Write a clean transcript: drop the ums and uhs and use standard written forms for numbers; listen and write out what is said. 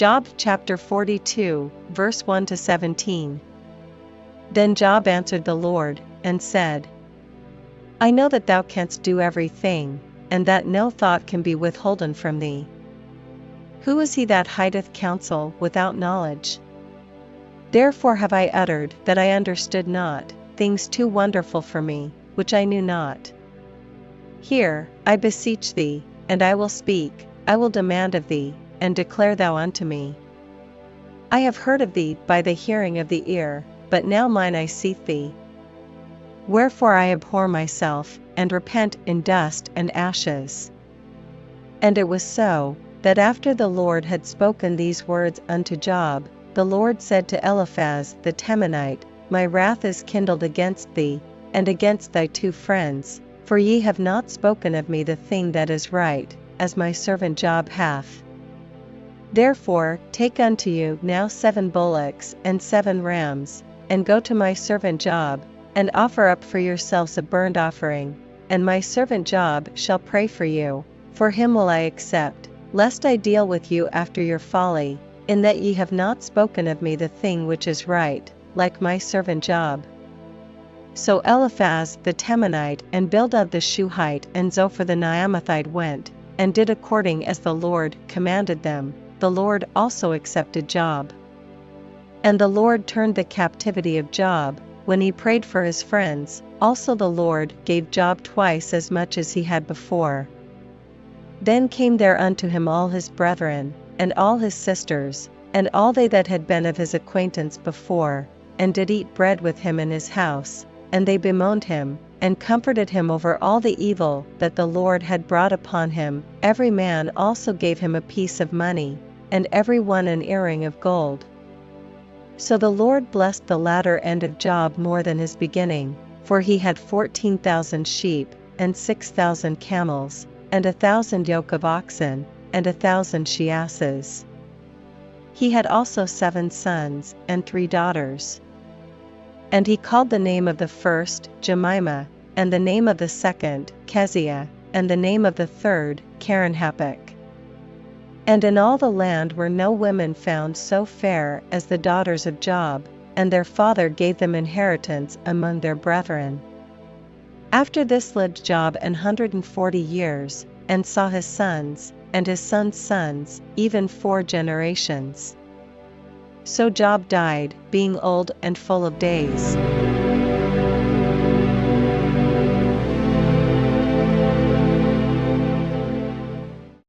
Job chapter 42, verse 1-17. Then Job answered the Lord, and said, I know that thou canst do everything, and that no thought can be withholden from thee. Who is he that hideth counsel without knowledge? Therefore have I uttered that I understood not, things too wonderful for me, which I knew not. Hear, I beseech thee, and I will speak, I will demand of thee, and declare thou unto me. I have heard of thee by the hearing of the ear, but now mine eye seeth thee. Wherefore I abhor myself, and repent in dust and ashes. And it was so, that after the Lord had spoken these words unto Job, the Lord said to Eliphaz the Temanite, My wrath is kindled against thee, and against thy 2 friends, for ye have not spoken of me the thing that is right, as my servant Job hath. Therefore take unto you now 7 bullocks and 7 rams, and go to my servant Job, and offer up for yourselves a burnt offering, and my servant Job shall pray for you, for him will I accept, lest I deal with you after your folly, in that ye have not spoken of me the thing which is right, like my servant Job. So Eliphaz the Temanite and Bildad the Shuhite and Zophar the Naamathite went, and did according as the Lord commanded them. The Lord also accepted Job. And the Lord turned the captivity of Job, when he prayed for his friends, also the Lord gave Job twice as much as he had before. Then came there unto him all his brethren, and all his sisters, and all they that had been of his acquaintance before, and did eat bread with him in his house, and they bemoaned him, and comforted him over all the evil that the Lord had brought upon him. Every man also gave him a piece of money, and every one an earring of gold. So the Lord blessed the latter end of Job more than his beginning, for he had 14,000 sheep, and 6,000 camels, and 1,000 yoke of oxen, and 1,000 she-asses. He had also 7 sons, and 3 daughters. And he called the name of the first Jemimah, and the name of the second Keziah, and the name of the third Keren-happuch. And in all the land were no women found so fair as the daughters of Job, and their father gave them inheritance among their brethren. After this lived Job 140 years, and saw his sons, and his sons' sons, even 4 generations. So Job died, being old and full of days.